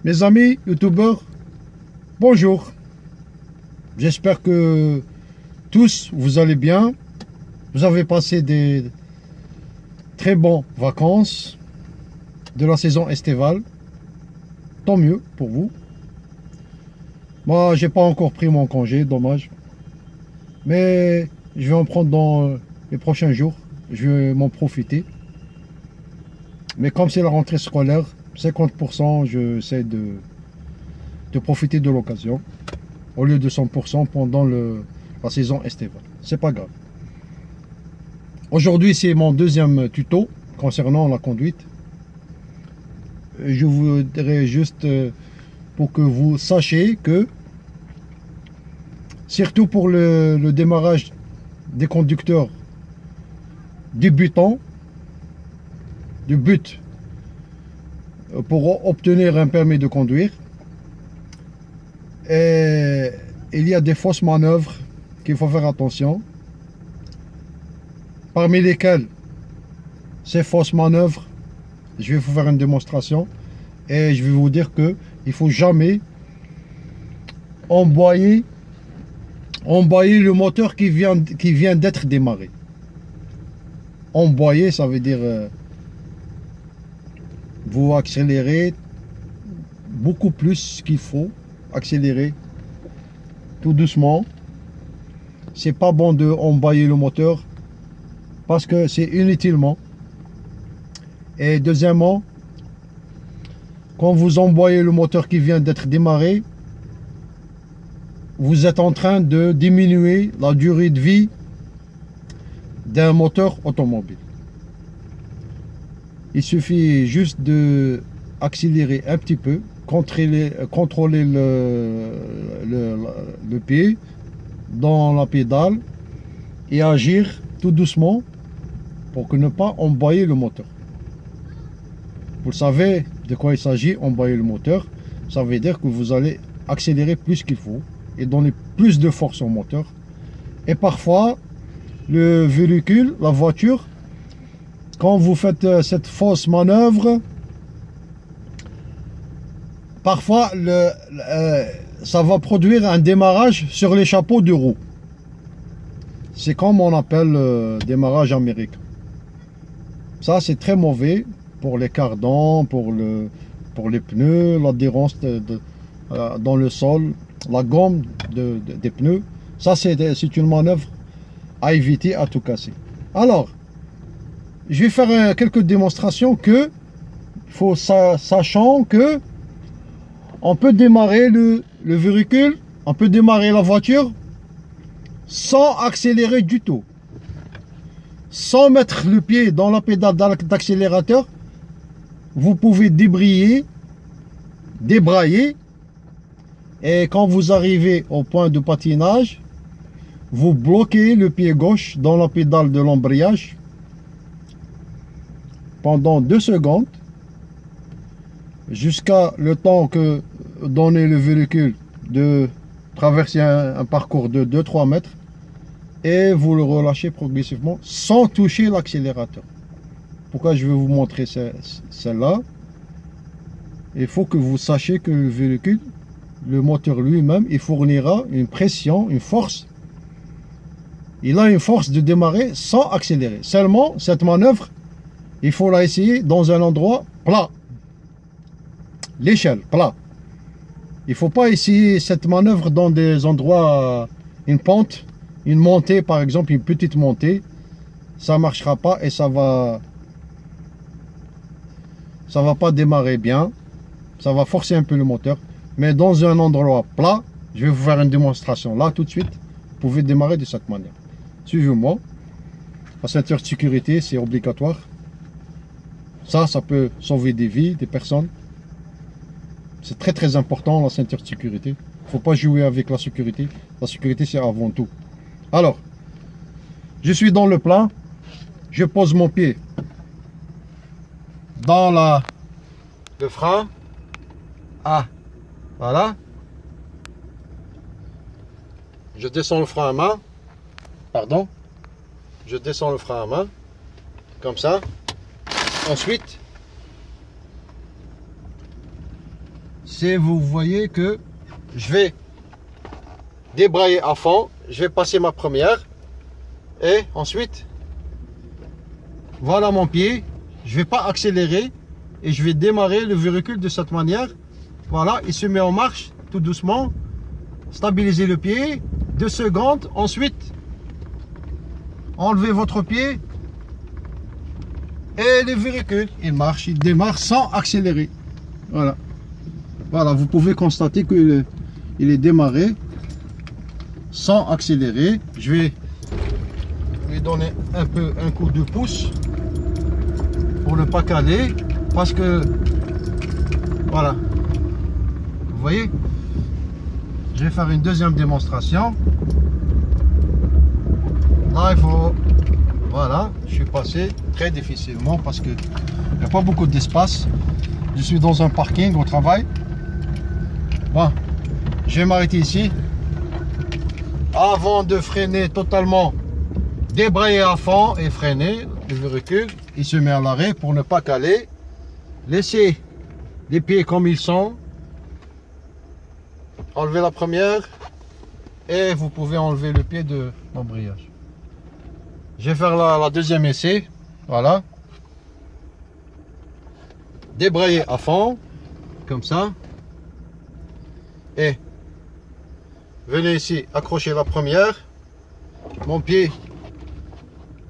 Mes amis youtubeurs, bonjour. J'espère que tous vous allez bien. Vous avez passé des très bonnes vacances de la saison estivale. Tant mieux pour vous. Moi, j'ai pas encore pris mon congé, dommage. Mais je vais en prendre dans les prochains jours. Je vais m'en profiter. Mais comme c'est la rentrée scolaire, 50%, j'essaie de profiter de l'occasion au lieu de 100% pendant la saison estivale. C'est pas grave. Aujourd'hui, c'est mon deuxième tuto concernant la conduite. Je voudrais juste pour que vous sachiez que, surtout pour le démarrage des conducteurs débutants, le but pour obtenir un permis de conduire, et il y a des fausses manœuvres qu'il faut faire attention, parmi lesquelles ces fausses manœuvres, je vais vous faire une démonstration et je vais vous dire que il faut jamais emboyer le moteur qui vient d'être démarré. Emboyer, ça veut dire vous accélérez beaucoup plus qu'il faut, accélérer tout doucement. C'est pas bon de emboyer le moteur parce que c'est inutilement. Et deuxièmement, quand vous emboyez le moteur qui vient d'être démarré, vous êtes en train de diminuer la durée de vie d'un moteur automobile. Il suffit juste de accélérer un petit peu, contrôler le pied dans la pédale et agir tout doucement pour ne pas emboyer le moteur. Vous savez de quoi il s'agit, emboyer le moteur. Ça veut dire que vous allez accélérer plus qu'il faut et donner plus de force au moteur. Et parfois, le véhicule, la voiture, quand vous faites cette fausse manœuvre, parfois ça va produire un démarrage sur les chapeaux de roue. C'est comme on appelle démarrage américain. Ça, c'est très mauvais pour les cardans, pour les pneus, l'adhérence dans le sol, la gomme des pneus. Ça, c'est une manœuvre à éviter, à tout casser. Alors, je vais faire quelques démonstrations sachant que on peut démarrer le véhicule, on peut démarrer la voiture sans accélérer du tout. Sans mettre le pied dans la pédale d'accélérateur, vous pouvez débrayer, et quand vous arrivez au point de patinage, vous bloquez le pied gauche dans la pédale de l'embrayage pendant 2 secondes jusqu'à le temps que donner le véhicule de traverser un parcours de 2-3 mètres et vous le relâchez progressivement sans toucher l'accélérateur. Pourquoi je vais vous montrer celle-là? Il faut que vous sachiez que le véhicule, le moteur lui-même, il fournira une pression, une force. Il a une force de démarrer sans accélérer. Seulement, cette manœuvre, il faut la essayer dans un endroit plat. L'échelle, plat. Il ne faut pas essayer cette manœuvre dans des endroits, une pente, une montée par exemple, une petite montée. Ça ne marchera pas et ça va pas démarrer bien. Ça va forcer un peu le moteur. Mais dans un endroit plat, je vais vous faire une démonstration là tout de suite. Vous pouvez démarrer de cette manière. Suivez-moi. La ceinture de sécurité, c'est obligatoire. Ça peut sauver des vies, des personnes. C'est très très important la ceinture de sécurité. Il ne faut pas jouer avec la sécurité. La sécurité, c'est avant tout. Alors, je suis dans le plat. Je pose mon pied dans le frein. Ah, voilà. Je descends le frein à main. Pardon. Je descends le frein à main. Comme ça. Ensuite, c'est, vous voyez que je vais débrayer à fond, je vais passer ma première et ensuite voilà mon pied, je vais pas accélérer et je vais démarrer le véhicule de cette manière. Voilà, il se met en marche tout doucement, stabilisez le pied, 2 secondes, ensuite enlevez votre pied et le véhicule il marche, il démarre sans accélérer. Voilà, voilà, vous pouvez constater qu'il est démarré sans accélérer. Je vais lui donner un coup de pouce pour ne pas caler, parce que voilà, vous voyez, je vais faire une deuxième démonstration. Là il faut, voilà, je suis passé très difficilement parce que il n'y a pas beaucoup d'espace. Je suis dans un parking au travail. Bon, je vais m'arrêter ici. Avant de freiner totalement, débrayer à fond et freiner le véhicule, il se met à l'arrêt pour ne pas caler. Laissez les pieds comme ils sont. Enlevez la première et vous pouvez enlever le pied de l'embrayage. Je vais faire la deuxième essai. Voilà. Débrayer à fond, comme ça. Et venez ici, accrocher la première. Mon pied,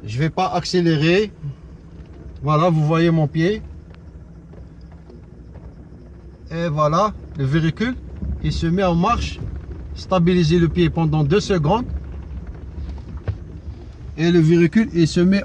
je vais pas accélérer. Voilà, vous voyez mon pied. Et voilà, le véhicule, il se met en marche. Stabilisez le pied pendant 2 secondes. Et le véhicule, il se met